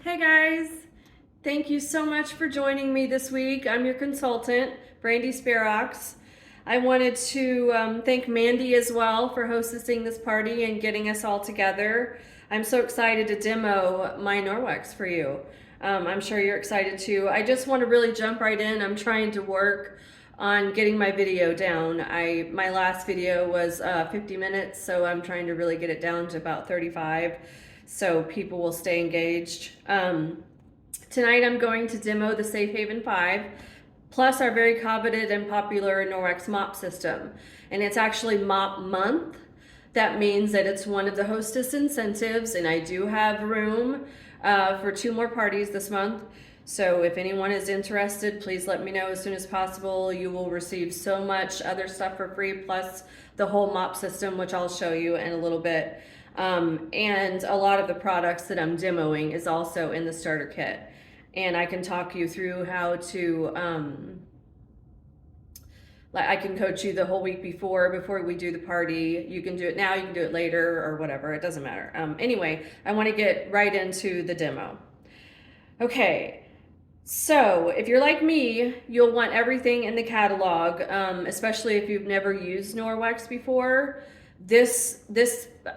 Hey guys, thank you so much for joining me this week. I'm your consultant, Brandy Sparox. I wanted to thank Mandy as well for hosting this party and getting us all together. I'm so excited to demo my Norwex for you. I'm sure you're excited too. I just want to really jump right in. I'm trying to work on getting my video down. My last video was 50 minutes, so I'm trying to really get it down to about 35 so people will stay engaged. Tonight I'm going to demo the Safe Haven 5 plus our very coveted and popular Norwex mop system. And it's actually mop month. That means that it's one of the hostess incentives, and I do have room for 2 more parties this month. So if anyone is interested, please let me know as soon as possible. You will receive so much other stuff for free, plus the whole mop system, which I'll show you in a little bit. And a lot of the products that I'm demoing is also in the starter kit. And I can talk you through how to, I can coach you the whole week before we do the party. You can do it now, you can do it later, or whatever, it doesn't matter. Anyway, I wanna get right into the demo. Okay. So if you're like me, you'll want everything in the catalog, especially if you've never used Norwex before. This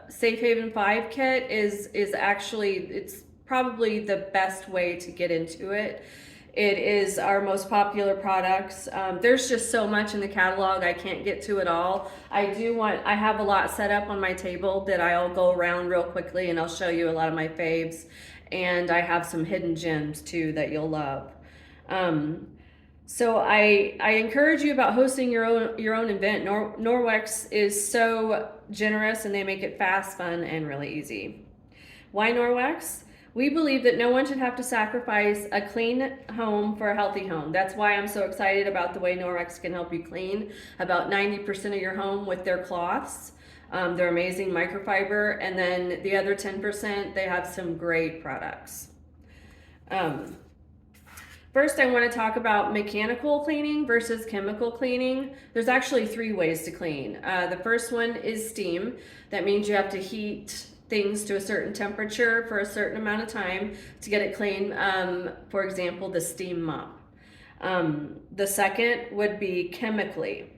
Safe Haven 5 kit is actually, it's probably the best way to get into it. It is our most popular products. There's just so much in the catalog, I can't get to it all. I have a lot set up on my table that I'll go around real quickly and I'll show you a lot of my faves. And I have some hidden gems too that you'll love. So I encourage you about hosting your own event. Norwex is so generous and they make it fast, fun, and really easy. Why Norwex? We believe that no one should have to sacrifice a clean home for a healthy home. That's why I'm so excited about the way Norwex can help you clean about 90% of your home with their cloths. They're amazing microfiber, and then the other 10%, they have some great products. First, I want to talk about mechanical cleaning versus chemical cleaning. There's actually 3 ways to clean. The first one is steam. That means you have to heat things to a certain temperature for a certain amount of time to get it clean. For example, the steam mop. The second would be chemically.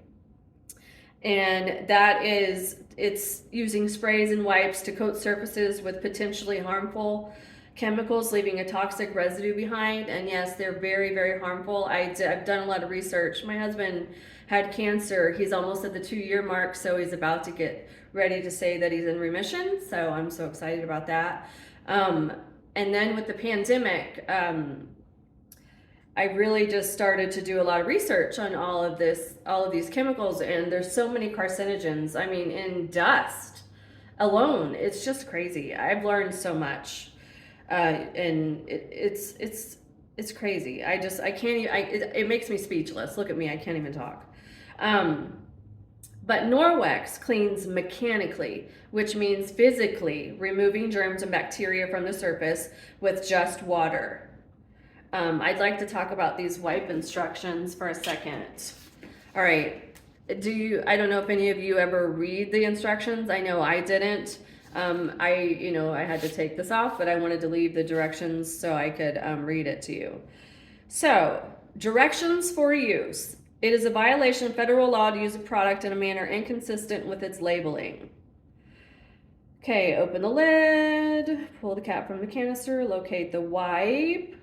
And that is, it's using sprays and wipes to coat surfaces with potentially harmful chemicals, leaving a toxic residue behind. And yes, they're very, very harmful. I've done a lot of research. My husband had cancer. He's almost at the 2-year mark, so he's about to get ready to say that he's in remission. So I'm so excited about that. And then with the pandemic, I really just started to do a lot of research on all of these chemicals, and there's so many carcinogens. I mean, in dust alone, it's just crazy. I've learned so much, and it's crazy. I can't even, it makes me speechless. Look at me, I can't even talk. But Norwex cleans mechanically, which means physically removing germs and bacteria from the surface with just water. I'd like to talk about these wipe instructions for a second. All right, I don't know if any of you ever read the instructions. I know I didn't. I had to take this off, but I wanted to leave the directions so I could read it to you. So, directions for use. It is a violation of federal law to use a product in a manner inconsistent with its labeling. Okay, open the lid, pull the cap from the canister, locate the wipe.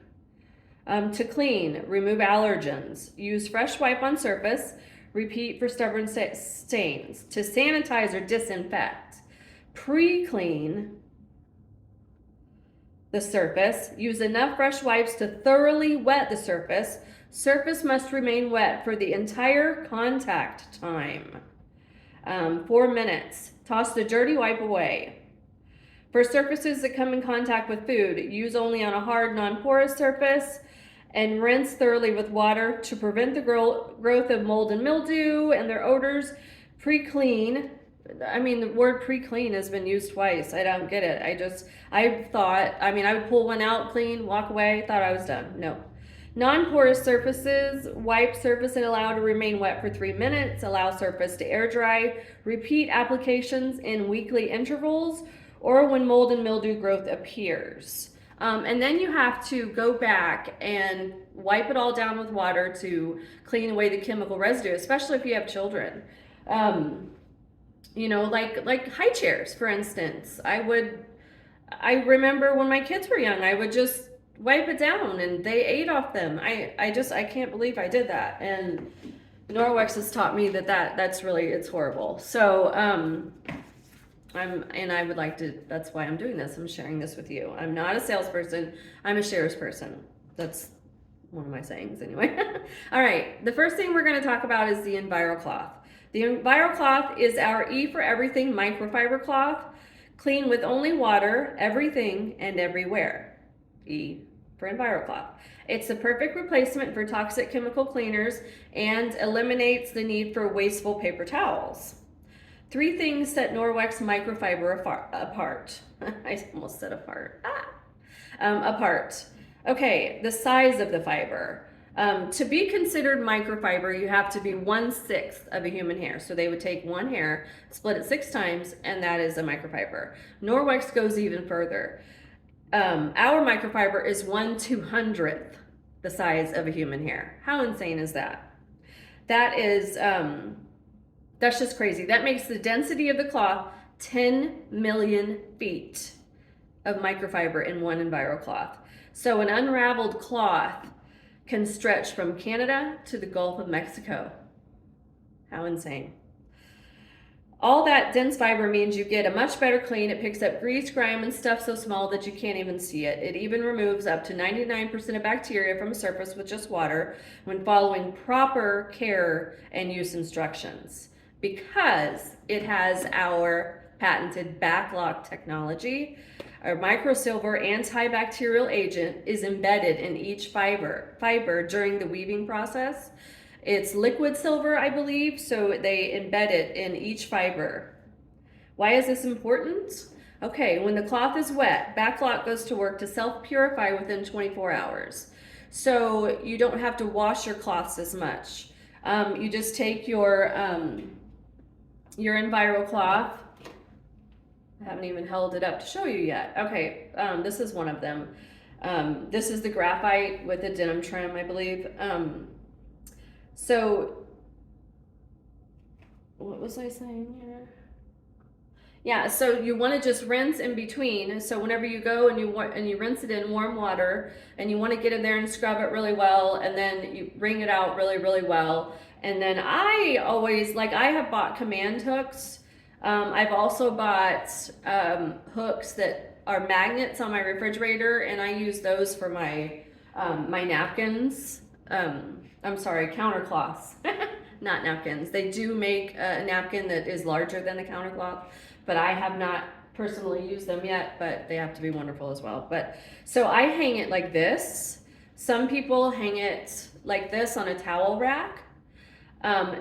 To clean, remove allergens. Use fresh wipe on surface. Repeat for stubborn stains. To sanitize or disinfect. Pre-clean the surface. Use enough fresh wipes to thoroughly wet the surface. Surface must remain wet for the entire contact time. 4 minutes. Toss the dirty wipe away. For surfaces that come in contact with food, use only on a hard, non-porous surface, and rinse thoroughly with water to prevent the growth of mold and mildew and their odors. Pre-clean. I mean, the word pre-clean has been used twice. I don't get it. I would pull one out, clean, walk away, thought I was done. No. Non-porous surfaces, wipe surface and allow to remain wet for 3 minutes. Allow surface to air dry. Repeat applications in weekly intervals or when mold and mildew growth appears. And then you have to go back and wipe it all down with water to clean away the chemical residue, especially if you have children. You know, like high chairs, for instance. I remember when my kids were young, I would just wipe it down and they ate off them. I can't believe I did that. And Norwex has taught me that's really, it's horrible. So, I would like to, that's why I'm doing this. I'm sharing this with you. I'm not a salesperson. I'm a shares person. That's one of my sayings anyway. All right. The first thing we're going to talk about is the EnviroCloth. The EnviroCloth is our E for everything microfiber cloth, clean with only water, everything and everywhere. E for EnviroCloth. It's the perfect replacement for toxic chemical cleaners and eliminates the need for wasteful paper towels. 3 things set Norwex microfiber apart. I almost said apart. Apart. Okay, the size of the fiber. To be considered microfiber, you have to be 1/6 of a human hair. So they would take one hair, split it 6 times, and that is a microfiber. Norwex goes even further. Our microfiber is 1/200th the size of a human hair. How insane is that? That is, that's just crazy. That makes the density of the cloth 10 million feet of microfiber in one EnviroCloth. So an unraveled cloth can stretch from Canada to the Gulf of Mexico. How insane. All that dense fiber means you get a much better clean. It picks up grease, grime, and stuff so small that you can't even see it. It even removes up to 99% of bacteria from a surface with just water when following proper care and use instructions. Because it has our patented backlock technology, our microsilver antibacterial agent is embedded in each fiber during the weaving process. It's liquid silver, I believe, so they embed it in each fiber. Why is this important? Okay, when the cloth is wet, backlock goes to work to self-purify within 24 hours. So you don't have to wash your cloths as much. You just take your EnviroCloth. I haven't even held it up to show you yet. Okay, this is one of them. This is the graphite with the denim trim, I believe. So, what was I saying here? Yeah, so you want to just rinse in between. So whenever you go and you rinse it in warm water, and you want to get in there and scrub it really well, and then you wring it out really, really well. And then I always, like, I have bought command hooks. I've also bought hooks that are magnets on my refrigerator, and I use those for my my napkins. I'm sorry, countercloths, not napkins. They do make a napkin that is larger than the countercloth, but I have not personally used them yet, but they have to be wonderful as well. But so I hang it like this. Some people hang it like this on a towel rack.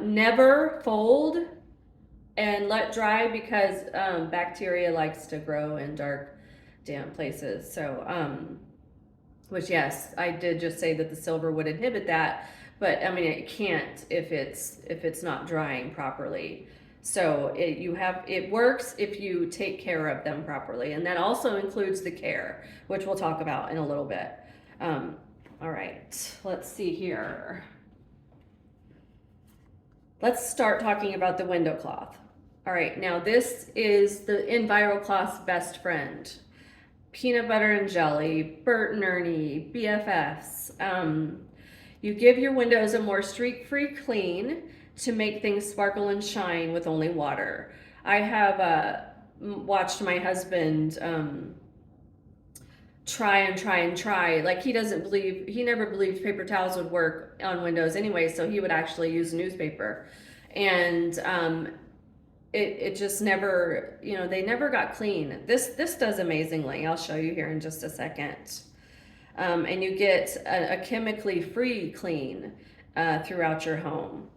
Never fold and let dry because bacteria likes to grow in dark, damp places. So, which yes, I did just say that the silver would inhibit that, but I mean it can't if it's not drying properly. So it works if you take care of them properly, and that also includes the care, which we'll talk about in a little bit. All right, let's see here. Let's start talking about the window cloth. All right, now this is the EnviroCloth's best friend. Peanut butter and jelly, Bert and Ernie, BFFs. You give your windows a more streak-free clean to make things sparkle and shine with only water. I have watched my husband try. Like he never believed paper towels would work on windows anyway, so he would actually use newspaper. And it just never, they never got clean. This does amazingly. I'll show you here in just a second. And you get a chemically free clean throughout your home.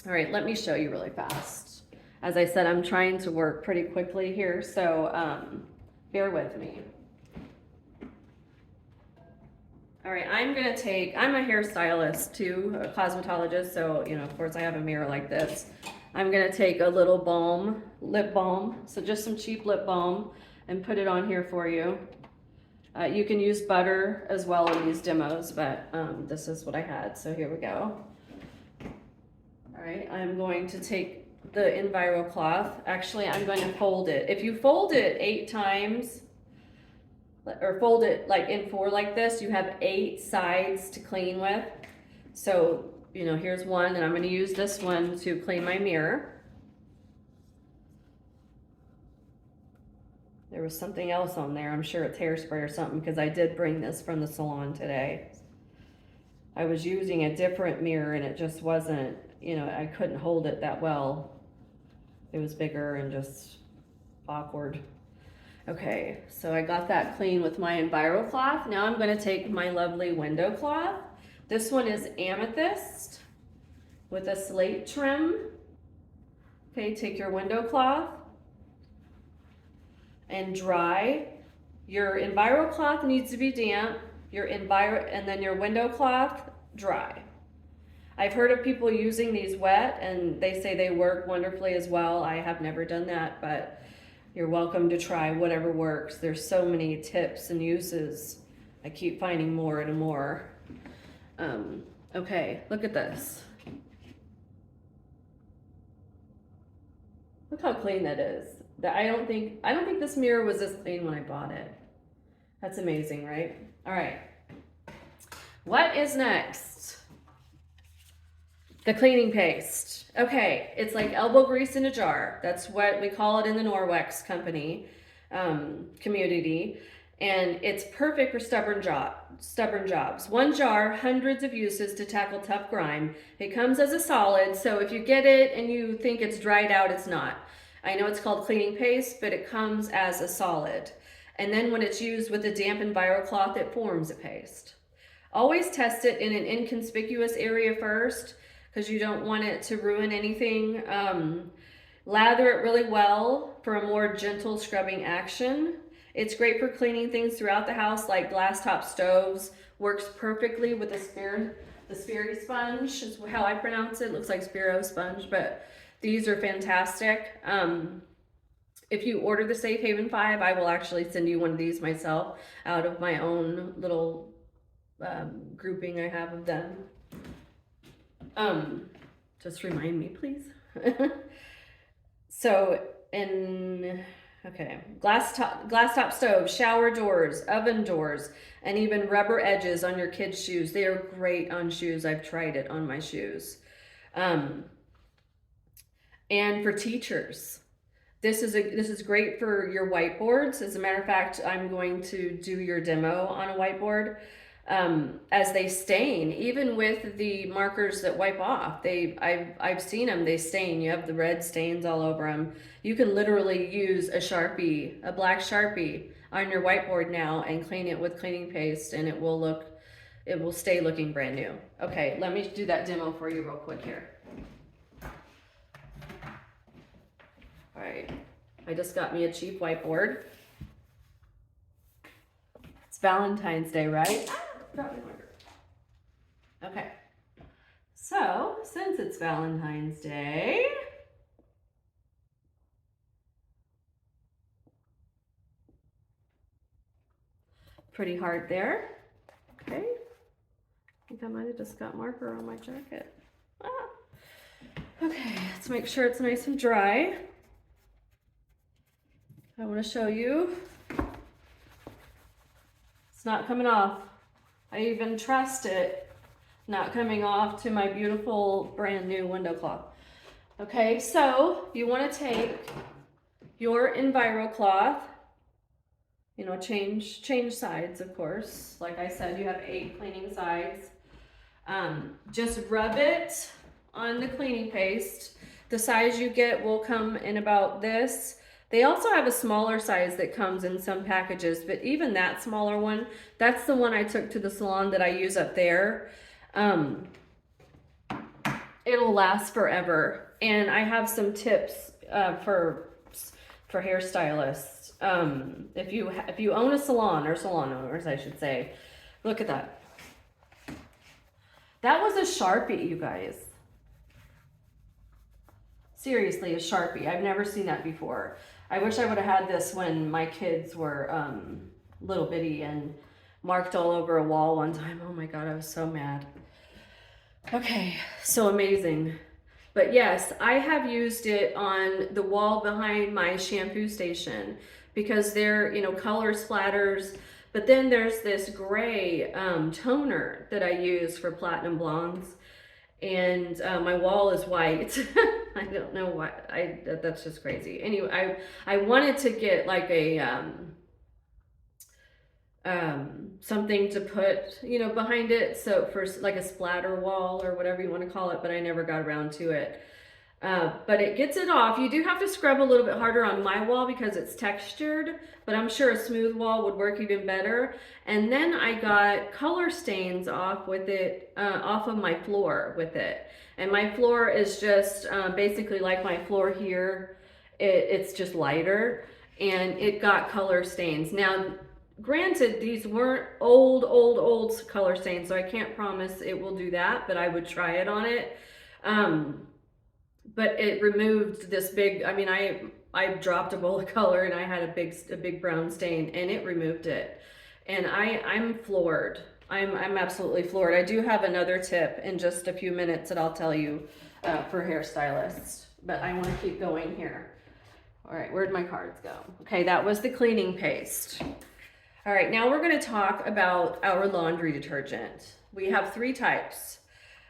All right, let me show you really fast. As I said, I'm trying to work pretty quickly here, so bear with me. All right, I'm a hairstylist too, a cosmetologist, so, of course I have a mirror like this. I'm gonna take a little lip balm, so just some cheap lip balm, and put it on here for you. You can use butter as well in these demos, but this is what I had, so here we go. All right, I'm going to take the Enviro cloth. Actually, I'm going to fold it. If you fold it 8 times, or fold it like in 4 like this, you have 8 sides to clean with. So, you know, here's one, and I'm going to use this one to clean my mirror. There was something else on there. I'm sure it's hairspray or something, because I did bring this from the salon today. I was using a different mirror and it just wasn't, you know, I couldn't hold it that well. It was bigger and just awkward. Okay, so I got that clean with my Enviro cloth. Now I'm going to take my lovely window cloth. This one is amethyst with a slate trim. Okay, take your window cloth and dry. Your Enviro cloth needs to be damp. And then your window cloth dry. I've heard of people using these wet and they say they work wonderfully as well. I have never done that, but you're welcome to try whatever works. There's so many tips and uses. I keep finding more and more. Okay, look at this. Look how clean that is. I don't think this mirror was this clean when I bought it. That's amazing, right? All right. What is next? The cleaning paste. Okay, it's like elbow grease in a jar. That's what we call it in the Norwex company community. And it's perfect for stubborn jobs. One jar, hundreds of uses to tackle tough grime. It comes as a solid, so if you get it and you think it's dried out, it's not. I know it's called cleaning paste, but it comes as a solid. And then when it's used with a damp Enviro cloth, it forms a paste. Always test it in an inconspicuous area first, because you don't want it to ruin anything. Lather it really well for a more gentle scrubbing action. It's great for cleaning things throughout the house, like glass top stoves. Works perfectly with the Spiri sponge is how I pronounce it. Looks like Spiro sponge, but these are fantastic. If you order the Safe Haven 5, I will actually send you one of these myself out of my own little grouping I have of them. Just remind me, please. So, okay, glass top stove, shower doors, oven doors, and even rubber edges on your kids' shoes. They are great on shoes. I've tried it on my shoes. And for teachers, this is great for your whiteboards. As a matter of fact, I'm going to do your demo on a whiteboard. As they stain, even with the markers that wipe off, I've seen them, they stain. You have the red stains all over them. You can literally use a Sharpie, a black Sharpie on your whiteboard now and clean it with cleaning paste, and it will stay looking brand new. Okay, let me do that demo for you real quick here. All right, I just got me a cheap whiteboard. It's Valentine's Day, right? Okay, so since it's Valentine's Day, pretty hard there. Okay, I think I might have just got marker on my jacket. Okay, let's make sure it's nice and dry. I want to show you. It's not coming off. I even trust it not coming off to my beautiful brand new window cloth. Okay, so you want to take your Enviro cloth, you know, change sides, of course. Like I said, you have 8 cleaning sides. Just rub it on the cleaning paste. The size you get will come in about this. They also have a smaller size that comes in some packages, but even that smaller one, that's the one I took to the salon that I use up there. It'll last forever. And I have some tips for hairstylists. If you own a salon, or salon owners, I should say, look at that. That was a Sharpie, you guys. Seriously, a Sharpie. I've never seen that before. I wish I would have had this when my kids were little bitty and marked all over a wall one time. Oh my God, I was so mad. Okay, so amazing. But yes, I have used it on the wall behind my shampoo station because they're, you know, color splatters. But then there's this gray toner that I use for platinum blondes, and my wall is white. I don't know why. That's just crazy. Anyway, I wanted to get like a something to put, you know, behind it, so for like a splatter wall or whatever you want to call it, but I never got around to it. But it gets it off. You do have to scrub a little bit harder on my wall because it's textured, but I'm sure a smooth wall would work even better. And then I got color stains off with it, off of my floor with it. And my floor is just basically like my floor here. It's just lighter, and it got color stains. Now, granted, these weren't old color stains, so I can't promise it will do that, but I would try it on it. But it removed this big, I mean, I dropped a bowl of color and I had a big brown stain, and it removed it. And I'm floored. I'm absolutely floored. I do have another tip in just a few minutes that I'll tell you for hairstylists, but I want to keep going here. All right, where'd my cards go? Okay, that was the cleaning paste. All right, now we're going to talk about our laundry detergent. We have 3 types.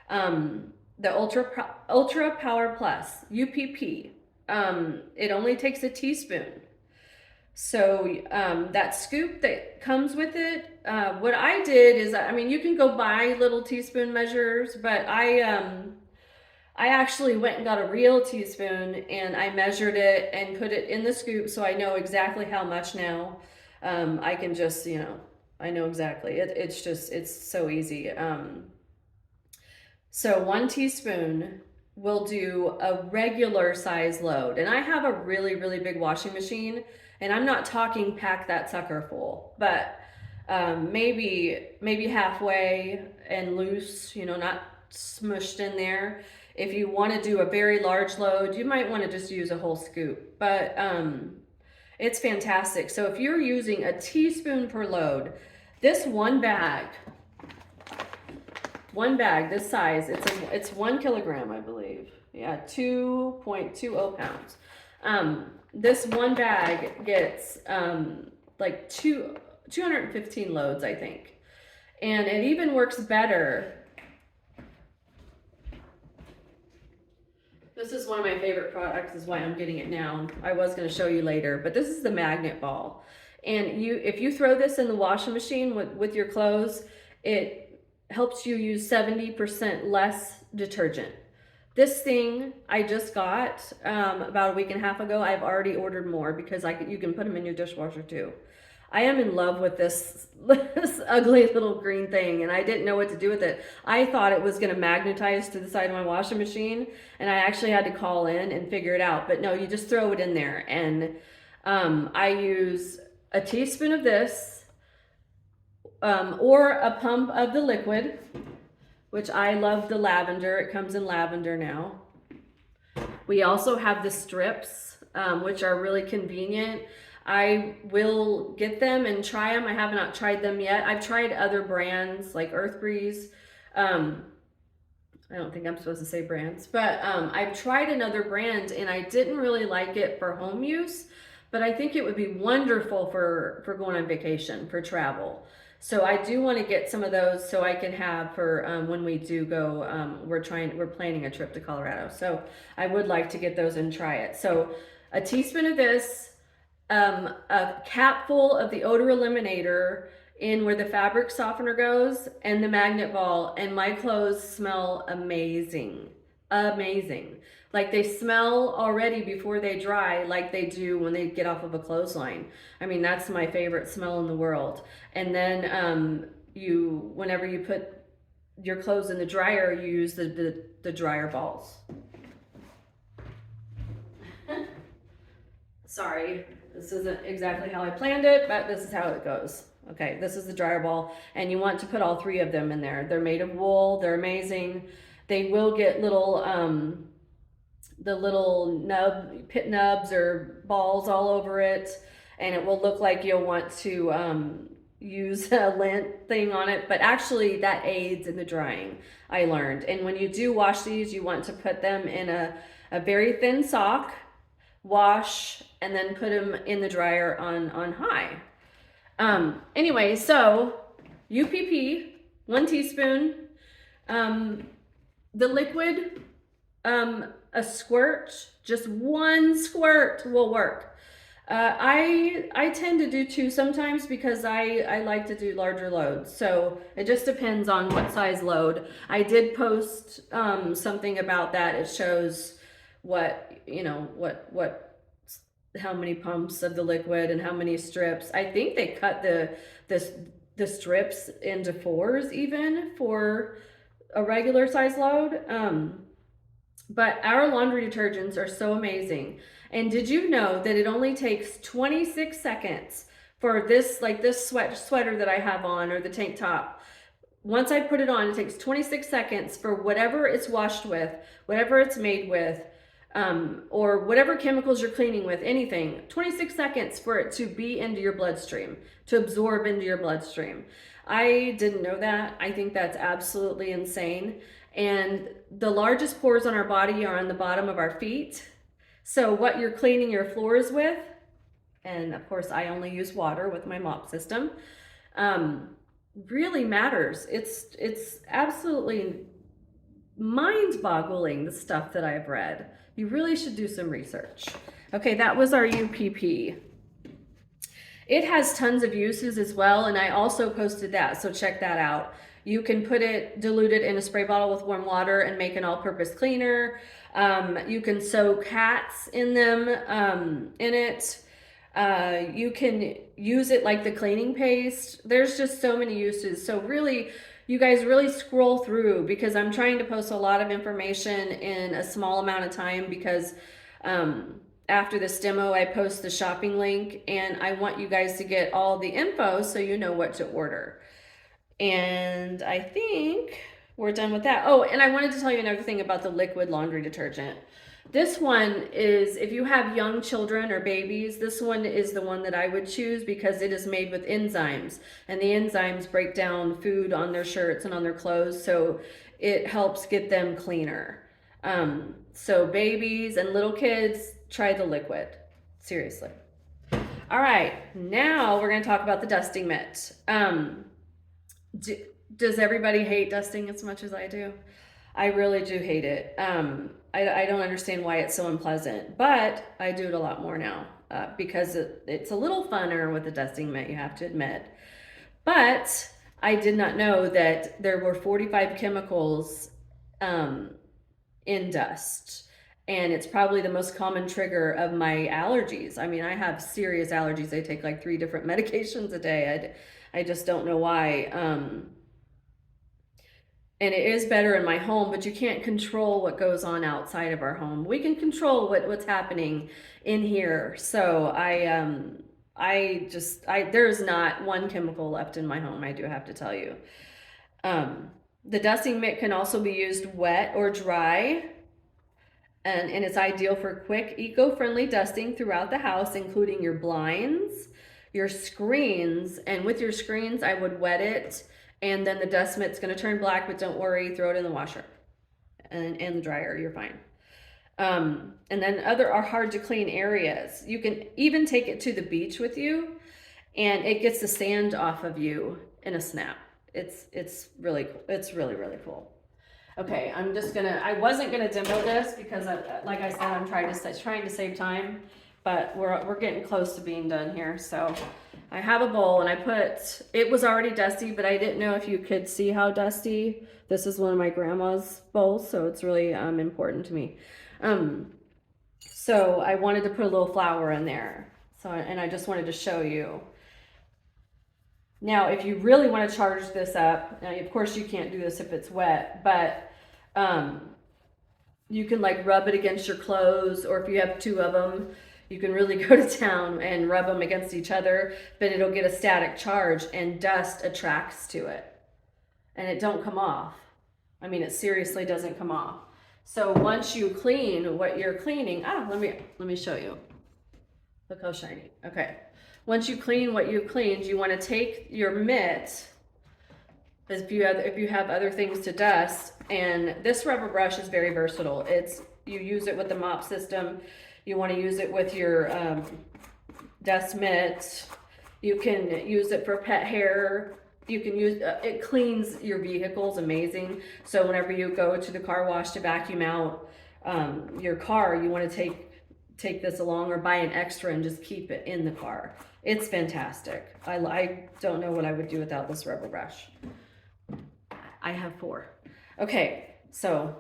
The Ultra Power Plus, UPP. It only takes a teaspoon. So that scoop that comes with it, what I did is, I mean, you can go buy little teaspoon measures, but I actually went and got a real teaspoon and I measured it and put it in the scoop, so I know exactly how much now. I can just, you know, I know exactly. It's so easy. So 1 teaspoon will do a regular size load. And I have a really big washing machine, and I'm not talking pack that sucker full, but maybe halfway and loose, you know, not smushed in there. If you want to do a very large load, you might want to just use a whole scoop, but it's fantastic. So if you're using a teaspoon per load, this one bag this size, it's 1 kilogram, I believe. Yeah, 2.20 pounds. This one bag gets like 215 loads, I think. And it even works better. This is one of my favorite products, is why I'm getting it now. I was going to show you later, but this is the magnet ball. And if you throw this in the washing machine with your clothes, it helps you use 70% less detergent. This thing I just got about a week and a half ago. I've already ordered more because you can put them in your dishwasher too. I am in love with this ugly little green thing, and I didn't know what to do with it. I thought it was going to magnetize to the side of my washing machine, and I actually had to call in and figure it out. But no, you just throw it in there, and I use a teaspoon of this or a pump of the liquid, which I love the lavender. It comes in lavender now. We also have the strips, which are really convenient. I will get them and try them. I have not tried them yet. I've tried other brands like Earth Breeze. I don't think I'm supposed to say brands, but I've tried another brand and I didn't really like it for home use, but I think it would be wonderful for going on vacation, for travel. So I do want to get some of those so I can have for when we do go, we're planning a trip to Colorado. So I would like to get those and try it. So a teaspoon of this, a cap full of the odor eliminator in where the fabric softener goes, and the magnet ball, and my clothes smell amazing. Like they smell already before they dry, like they do when they get off of a clothesline. I mean, that's my favorite smell in the world. And then whenever you put your clothes in the dryer, you use the dryer balls. Sorry, this isn't exactly how I planned it, but this is how it goes. Okay, this is the dryer ball, and you want to put all 3 of them in there. They're made of wool. They're amazing. They will get little, the little pit nubs or balls all over it, and it will look like you'll want to use a lint thing on it, but actually that aids in the drying, I learned. And when you do wash these, you want to put them in a very thin sock, wash, and then put them in the dryer on high. Anyway, so UPP, 1 teaspoon, the liquid, a squirt, just 1 squirt will work. I tend to do 2 sometimes because I like to do larger loads. So it just depends on what size load. I did post something about that. It shows what, you know, how many pumps of the liquid and how many strips. I think they cut the strips into 4s even for a regular size load. But our laundry detergents are so amazing. And did you know that it only takes 26 seconds for this, like this sweater that I have on, or the tank top? Once I put it on, it takes 26 seconds for whatever it's washed with, whatever it's made with, or whatever chemicals you're cleaning with, anything, 26 seconds for it to be into your bloodstream, to absorb into your bloodstream. I didn't know that. I think that's absolutely insane. And the largest pores on our body are on the bottom of our feet. So what you're cleaning your floors with, and of course I only use water with my mop system, really matters. It's absolutely mind-boggling, the stuff that I've read. You really should do some research. Okay, that was our UPP. It has tons of uses as well, and I also posted that, so check that out. You can put it, dilute it in a spray bottle with warm water and make an all-purpose cleaner. You can soak hats in them, in it. You can use it like the cleaning paste. There's just so many uses. So really, you guys really scroll through, because I'm trying to post a lot of information in a small amount of time, because after this demo, I post the shopping link, and I want you guys to get all the info so you know what to order. And I think we're done with that. Oh, and I wanted to tell you another thing about the liquid laundry detergent. This one is, if you have young children or babies, this one is the one that I would choose, because it is made with enzymes, and the enzymes break down food on their shirts and on their clothes, so it helps get them cleaner. So babies and little kids, try the liquid, seriously. All right, now we're gonna talk about the dusting mitt. Does everybody hate dusting as much as I do? I really do hate it. I don't understand why it's so unpleasant, but I do it a lot more now because it's a little funner with the dusting mitt, you have to admit. But I did not know that there were 45 chemicals in dust. And it's probably the most common trigger of my allergies. I mean, I have serious allergies. I take like 3 different medications a day. I just don't know why. And it is better in my home, but you can't control what goes on outside of our home. We can control what's happening in here. So there's not one chemical left in my home, I do have to tell you. The dusting mitt can also be used wet or dry. And it's ideal for quick, eco-friendly dusting throughout the house, including your blinds, your screens. And with your screens, I would wet it, and then the dust mitt's gonna turn black, but don't worry, throw it in the washer and in the dryer, you're fine. And then other are hard to clean areas. You can even take it to the beach with you, and it gets the sand off of you in a snap. It's really cool. It's really, really cool. Okay, I wasn't gonna demo this because like I said, I'm trying to save time, but we're getting close to being done here. So I have a bowl, and it was already dusty, but I didn't know if you could see how dusty. This is one of my grandma's bowls, so it's really important to me. So I wanted to put a little flour in there. And I just wanted to show you. Now, if you really want to charge this up, now of course you can't do this if it's wet, but you can like rub it against your clothes, or if you have 2 of them, you can really go to town and rub them against each other, but it'll get a static charge, and dust attracts to it, and it don't come off. I mean, it seriously doesn't come off. So once you clean what you're cleaning, let me show you. Look how shiny. Okay. once you clean what you've cleaned, you want to take your mitt, if you have other things to dust, and this rubber brush is very versatile. You use it with the mop system. You want to use it with your dust mitt. You can use it for pet hair. You can use it cleans your vehicles amazing. So whenever you go to the car wash to vacuum out your car, you want to take this along or buy an extra and just keep it in the car. It's fantastic. I don't know what I would do without this rubber brush. I have 4. Okay, so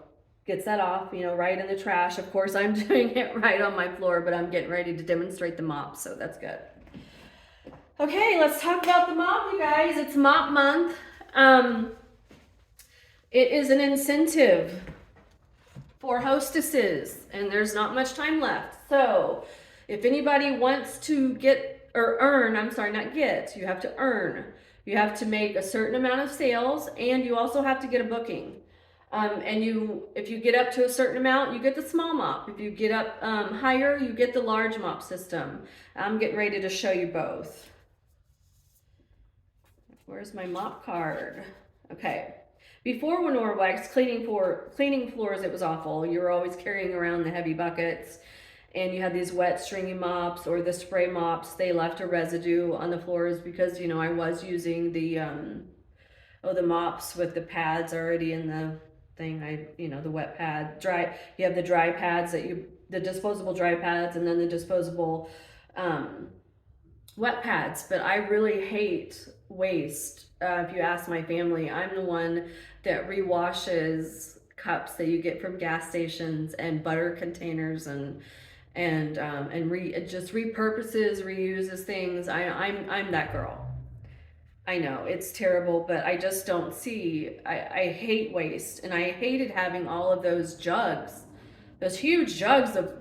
gets that off, right in the trash. Of course, I'm doing it right on my floor, but I'm getting ready to demonstrate the mop, so that's good. Okay, let's talk about the mop, you guys. It's mop month. It is an incentive for hostesses, and there's not much time left. So if anybody wants to you have to earn. You have to make a certain amount of sales, and you also have to get a booking. If you get up to a certain amount, you get the small mop. If you get up higher, you get the large mop system. I'm getting ready to show you both. Where's my mop card? Okay. Before with Norwex, cleaning floors, it was awful. You were always carrying around the heavy buckets, and you had these wet stringy mops or the spray mops. They left a residue on the floors because, I was using the mops with the pads already in the thing. The wet pad, dry. You have the dry pads the disposable dry pads, and then the disposable wet pads. But I really hate waste. If you ask my family, I'm the one that rewashes cups that you get from gas stations and butter containers and just repurposes, reuses things. I'm that girl. I know it's terrible, but I just don't see. I hate waste, and I hated having all of those jugs, those huge jugs of,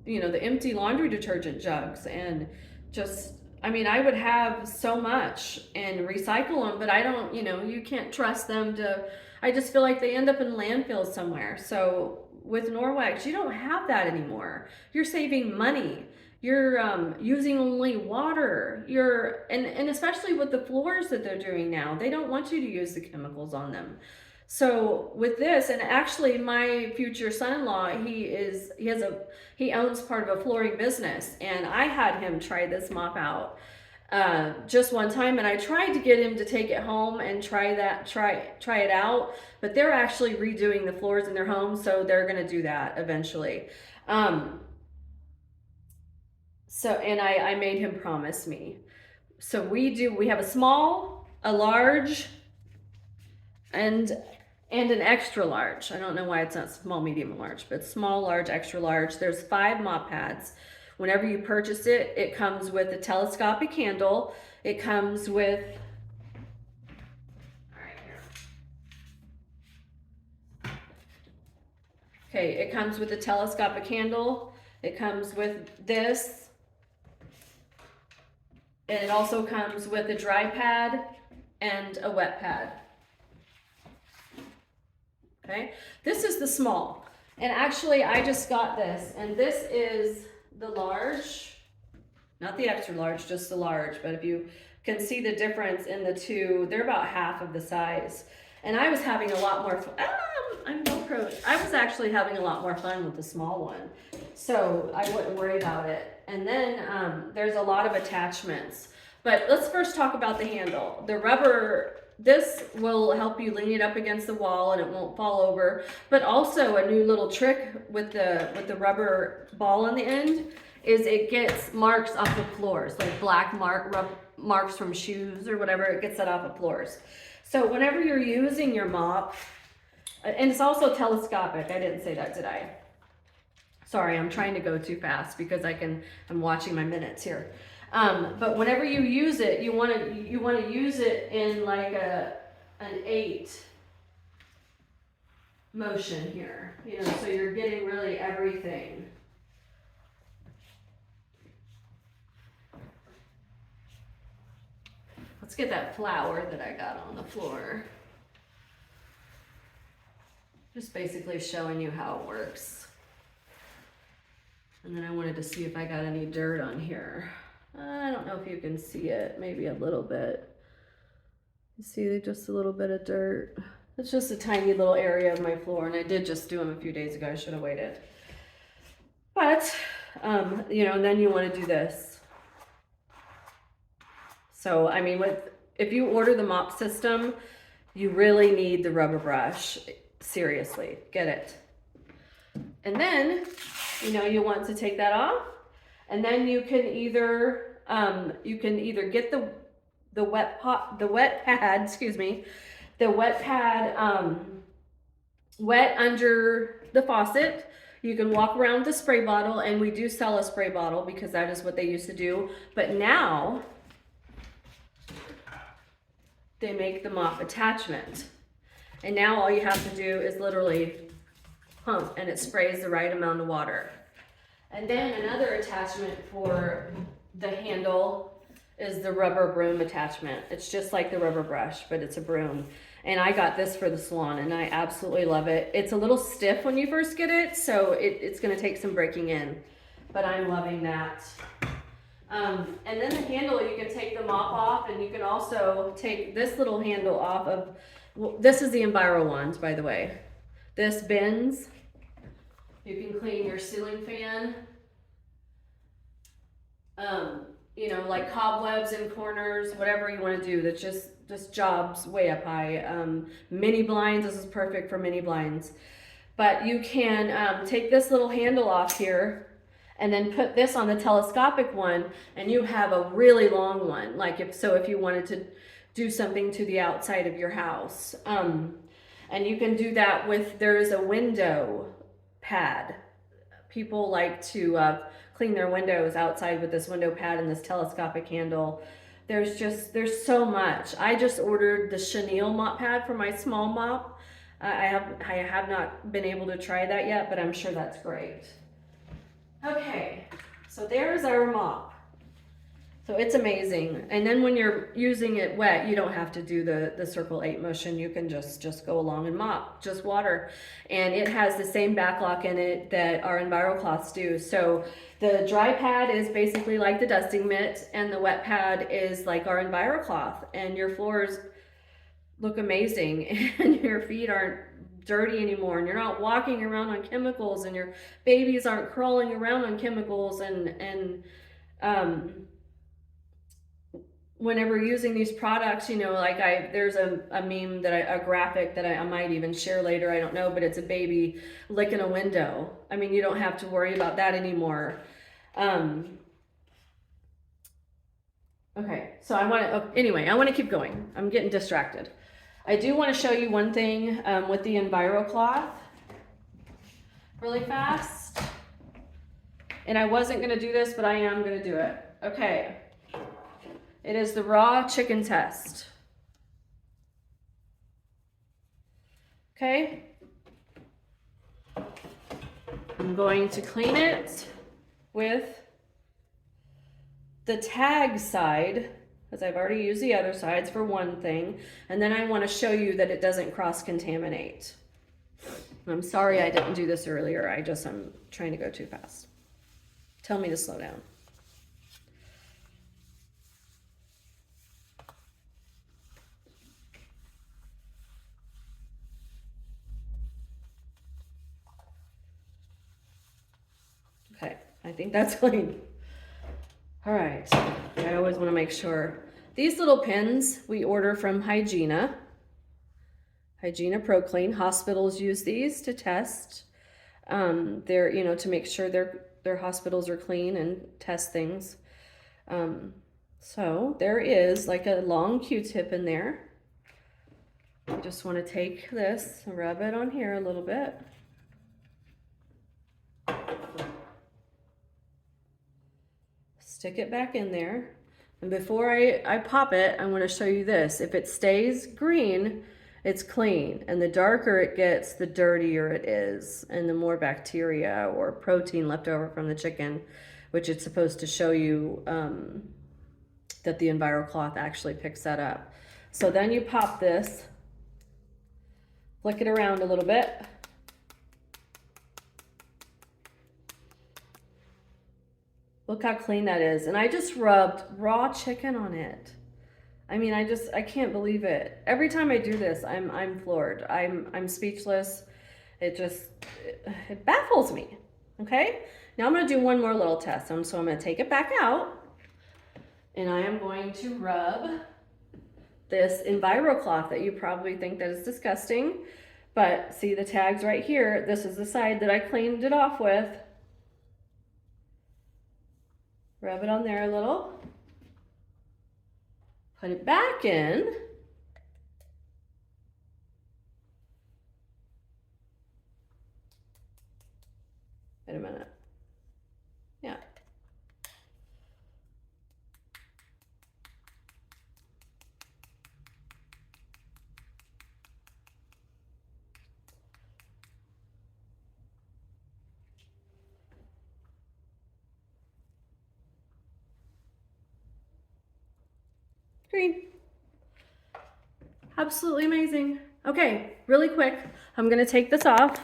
the empty laundry detergent jugs, and just. I would have so much and recycle them, but I don't, you can't trust them I just feel like they end up in landfills somewhere. So with Norwex, you don't have that anymore. You're saving money. You're using only water. And especially with the floors that they're doing now, they don't want you to use the chemicals on them. So with this, and actually my future son-in-law, he owns part of a flooring business, and I had him try this mop out just one time, and I tried to get him to take it home and try it out, but they're actually redoing the floors in their home, so they're going to do that eventually. And I made him promise me. So we have a small, a large, and an extra large. I don't know why it's not small, medium, and large, but small, large, extra large. There's 5 mop pads. Whenever you purchase it, it comes with a telescopic handle. It comes with, it comes with a telescopic handle. It comes with this. And it also comes with a dry pad and a wet pad. Okay, this is the small, and actually I just got this, and this is the large, not the extra large, just the large. But if you can see the difference in the two, they're about half of the size. And I was having a lot more fun. I was actually having a lot more fun with the small one, so I wouldn't worry about it. And then there's a lot of attachments. But let's first talk about the handle. The rubber. This will help you lean it up against the wall and it won't fall over. But also a new little trick with the rubber ball on the end is it gets marks off of floors, like black marks from shoes or whatever. It gets that off of floors. So whenever you're using your mop, and it's also telescopic. I didn't say that, did I? Sorry, I'm trying to go too fast because I'm watching my minutes here. But whenever you use it, you want to use it in like an 8 motion here, so you're getting really everything. Let's get that flour that I got on the floor. Just basically showing you how it works. And then I wanted to see if I got any dirt on here. I don't know if you can see it, maybe a little bit. You see just a little bit of dirt. It's just a tiny little area of my floor, and I did just do them a few days ago. I should have waited. But, you know, and then you want to do this. So, I mean, if you order the mop system, you really need the rubber brush. Seriously, get it. And then, you know, you want to take that off, and then you can either get the wet pad, excuse me, the wet pad wet under the faucet. You can walk around with a spray bottle, and we do sell a spray bottle because that is what they used to do. But now they make the mop attachment. And now all you have to do is literally pump, and it sprays the right amount of water. And then another attachment for the handle is the rubber broom attachment. It's just like the rubber brush, but it's a broom. And I got this for the salon, and I absolutely love it. It's a little stiff when you first get it, so it's gonna take some breaking in, but I'm loving that. And then the handle, you can take the mop off, and you can also take this little handle off of, well, this is the Enviro wand, by the way. This bends. You can clean your ceiling fan. You know, like cobwebs in corners, whatever you want to do. That's just jobs way up high. Mini blinds, this is perfect for mini blinds. But you can take this little handle off here and then put this on the telescopic one, and you have a really long one. Like if you wanted to do something to the outside of your house. And you can do that with, there's a window pad. People like to clean their windows outside with this window pad and this telescopic handle. There's so much. I just ordered the chenille mop pad for my small mop. I have not been able to try that yet, but I'm sure that's great. Okay, so there's our mop. So it's amazing. And then when you're using it wet, you don't have to do the circle 8 motion. You can just go along and mop, just water. And it has the same back lock in it that our Enviro cloths do. So the dry pad is basically like the dusting mitt, and the wet pad is like our Enviro cloth. And your floors look amazing, and your feet aren't dirty anymore, and you're not walking around on chemicals, and your babies aren't crawling around on chemicals, and whenever using these products, you know, like there's a meme that a graphic that I might even share later, I don't know, but it's a baby licking a window. I mean, you don't have to worry about that anymore. Okay, so anyway, I want to keep going. I'm getting distracted. I do want to show you one thing with the Enviro cloth really fast. And I wasn't going to do this, but I am going to do it. Okay. It is the raw chicken test. Okay. I'm going to clean it with the tag side, because I've already used the other sides for one thing, and then I want to show you that it doesn't cross-contaminate. I'm sorry I didn't do this earlier. I'm trying to go too fast. Tell me to slow down. Okay, I think that's clean. All right, I always want to make sure. These little pins we order from Hygiena Pro Clean. Hospitals use these to test. They're, you know, to make sure their hospitals are clean and test things. So there is like a long Q-tip in there. You just want to take this and rub it on here a little bit. Stick it back in there. And before I pop it, I want to show you this. If it stays green, it's clean. And the darker it gets, the dirtier it is. And the more bacteria or protein left over from the chicken, which it's supposed to show you that the Enviro cloth actually picks that up. So then you pop this, flick it around a little bit. Look how clean that is. And I just rubbed raw chicken on it. I mean, I can't believe it. Every time I do this, I'm floored. I'm speechless. It baffles me. Okay? Now I'm going to do one more little test. So I'm going to take it back out, and I am going to rub this EnviroCloth that you probably think that is disgusting, but see the tags right here. This is the side that I cleaned it off with. Rub it on there a little. Put it back in. Wait a minute. Yeah. Green. Absolutely amazing. Okay, really quick, I'm gonna take this off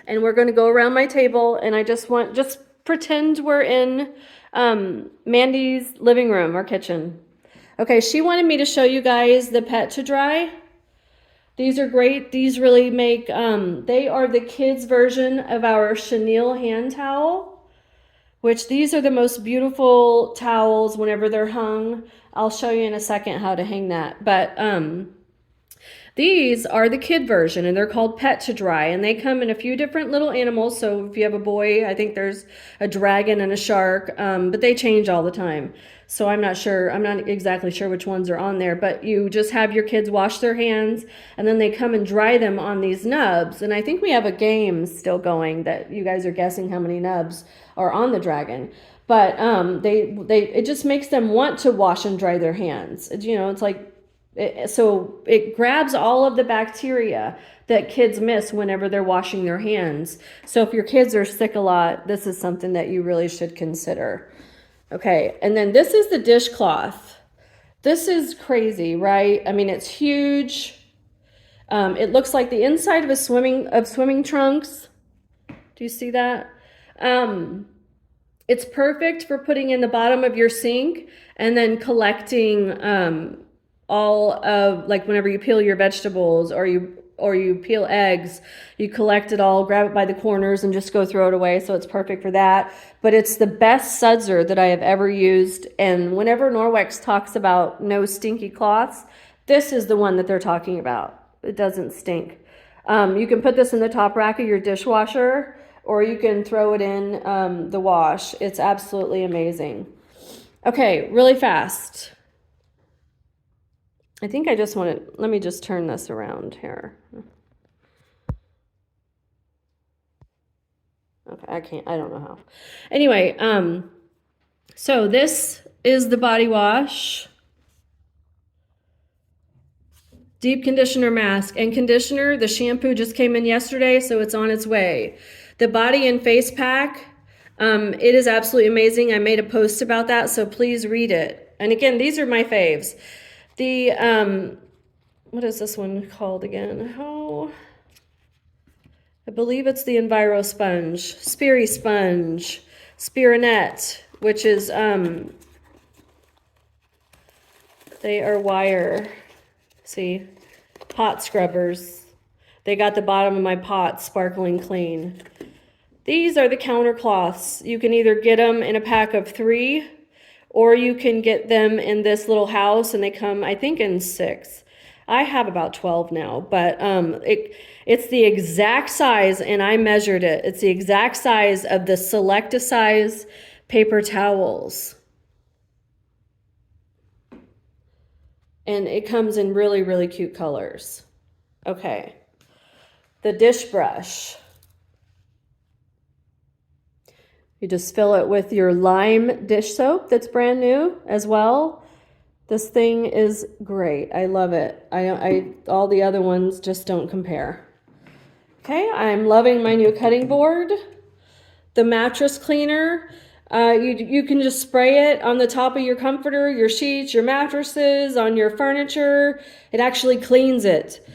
and we're gonna go around my table, and I just pretend we're in Mandy's living room or kitchen. Okay, she wanted me to show you guys the Pet to Dry. These are great. These really make, they are the kids version of our chenille hand towel, which these are the most beautiful towels whenever they're hung. I'll show you in a second how to hang that. But these are the kid version, and they're called Pet to Dry, and they come in a few different little animals. So if you have a boy, I think there's a dragon and a shark, but they change all the time. So I'm not exactly sure which ones are on there, but you just have your kids wash their hands, and then they come and dry them on these nubs. And I think we have a game still going that you guys are guessing how many nubs are on the dragon. But it just makes them want to wash and dry their hands. You know, it's like, so it grabs all of the bacteria that kids miss whenever they're washing their hands. So if your kids are sick a lot, this is something that you really should consider. Okay, and then this is the dishcloth. This is crazy, right? I mean, it's huge. It looks like the inside of swimming trunks. Do you see that? It's perfect for putting in the bottom of your sink and then collecting all of, like, whenever you peel your vegetables or you peel eggs, you collect it all, grab it by the corners, and just go throw it away. So it's perfect for that. But it's the best sudser that I have ever used. And whenever Norwex talks about no stinky cloths, this is the one that they're talking about. It doesn't stink. You can put this in the top rack of your dishwasher, or you can throw it in the wash. It's absolutely amazing. Okay, really fast. I think I just want to, let me just turn this around here. Okay, I don't know how. Anyway, so this is the body wash. Deep conditioner mask and conditioner. The shampoo just came in yesterday, so it's on its way. The body and face pack, it is absolutely amazing. I made a post about that, so please read it. And again, these are my faves. The, what is this one called again? Oh, I believe it's the Enviro Sponge, Spiri Sponge, Spirinet, which is, they are wire. See, pot scrubbers. They got the bottom of my pot sparkling clean. These are the counter cloths. You can either get them in a pack of 3, or you can get them in this little house, and they come, I think, in 6. I have about 12 now, but it's the exact size, and I measured it. It's the exact size of the Selecta-size paper towels. And it comes in really, really cute colors. Okay. The dish brush. You just fill it with your lime dish soap that's brand new as well. This thing is great. I love it. All the other ones just don't compare. Okay, I'm loving my new cutting board. The mattress cleaner. You can just spray it on the top of your comforter, your sheets, your mattresses, on your furniture. It actually cleans it.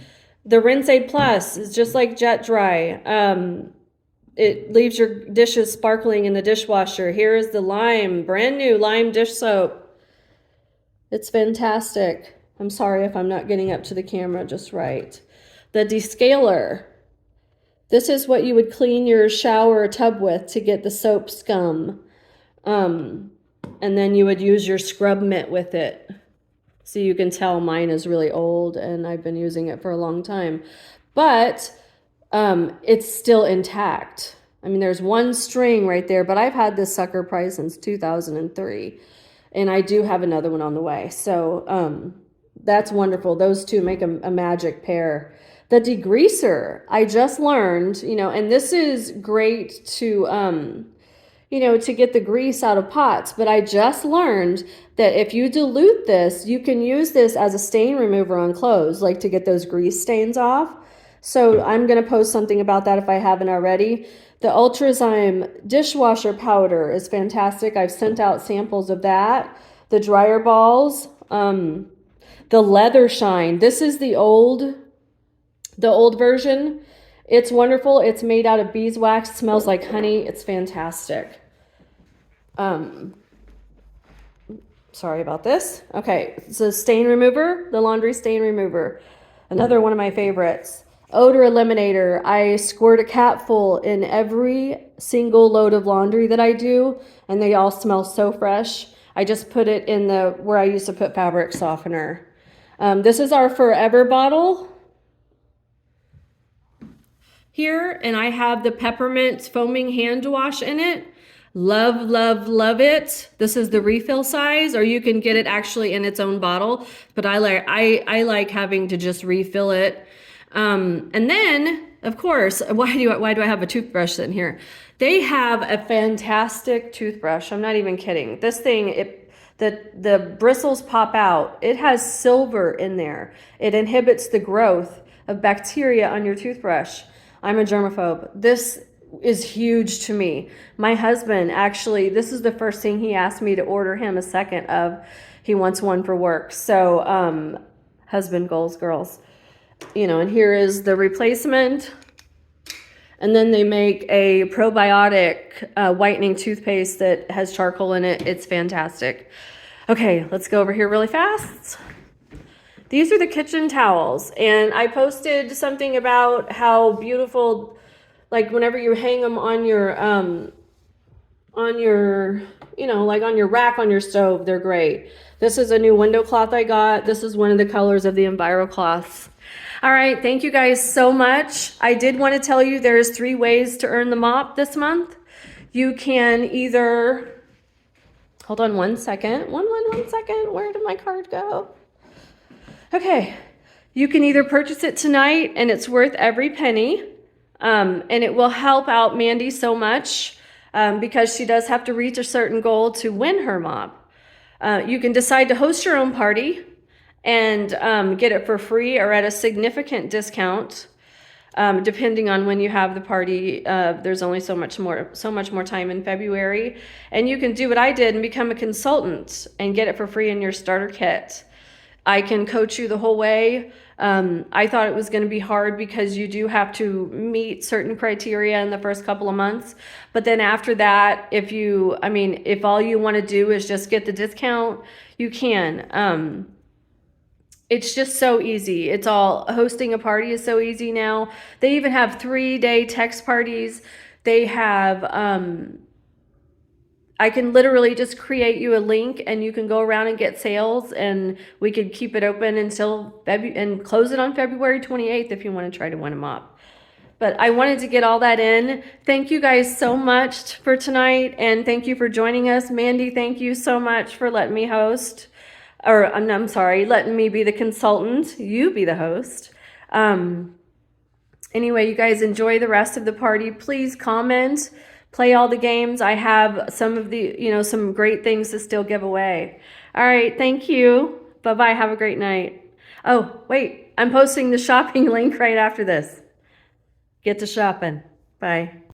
The Rinse Aid Plus is just like Jet Dry. it leaves your dishes sparkling in the dishwasher. Here is the lime, brand new lime dish soap. It's fantastic. I'm sorry if I'm not getting up to the camera just right. The descaler. This is what you would clean your shower tub with to get the soap scum. And then you would use your scrub mitt with it. So you can tell mine is really old and I've been using it for a long time. But it's still intact. I mean, there's one string right there, but I've had this sucker probably since 2003. And I do have another one on the way. So that's wonderful. Those two make a magic pair. The degreaser, I just learned, and this is great to, to get the grease out of pots. But I just learned that if you dilute this, you can use this as a stain remover on clothes, like to get those grease stains off. So I'm going to post something about that if I haven't already. The Ultrazyme dishwasher powder is fantastic. I've sent out samples of that. The dryer balls, the leather shine. This is the old version. It's wonderful. It's made out of beeswax. It smells like honey. It's fantastic. Sorry about this. Okay, it's a stain remover, the laundry stain remover. Another one of my favorites. Odor eliminator. I squirt a capful in every single load of laundry that I do, and they all smell so fresh. I just put it in where I used to put fabric softener. This is our Forever bottle here, and I have the peppermint foaming hand wash in it. Love, love, love it. This is the refill size, or you can get it actually in its own bottle, but I like having to just refill it. And then, of course, why do I have a toothbrush sitting here? They have a fantastic toothbrush. I'm not even kidding. This thing, the bristles pop out. It has silver in there. It inhibits the growth of bacteria on your toothbrush. I'm a germaphobe. This is huge to me. My husband, actually, this is the first thing he asked me to order him a second of. He wants one for work. So, husband goals, girls. And here is the replacement. And then they make a probiotic whitening toothpaste that has charcoal in it. It's fantastic. Okay, let's go over here really fast. These are the kitchen towels. And I posted something about how beautiful, like whenever you hang them on your like on your rack on your stove, they're great. This is a new window cloth I got. This is one of the colors of the Enviro cloths. All right, thank you guys so much. I did want to tell you there's 3 ways to earn the mop this month. You can either, hold on one second. One second. Where did my card go? Okay, you can either purchase it tonight and it's worth every penny. And it will help out Mandy so much because she does have to reach a certain goal to win her mop. You can decide to host your own party and get it for free or at a significant discount, depending on when you have the party. There's only so much more time in February. And you can do what I did and become a consultant and get it for free in your starter kit. I can coach you the whole way. I thought it was going to be hard because you do have to meet certain criteria in the first couple of months. But then after that, if all you want to do is just get the discount, you can. It's just so easy. It's all, hosting a party is so easy now. They even have 3-day text parties. They have, I can literally just create you a link and you can go around and get sales, and we could keep it open until and close it on February 28th if you want to try to win a mop. But I wanted to get all that in. Thank you guys so much for tonight, and thank you for joining us. Mandy, thank you so much for letting me host. Or I'm sorry, letting me be the consultant. You be the host. Anyway, you guys enjoy the rest of the party. Please comment, play all the games. I have some of the, some great things to still give away. All right, thank you. Bye-bye, have a great night. Oh, wait, I'm posting the shopping link right after this. Get to shopping. Bye.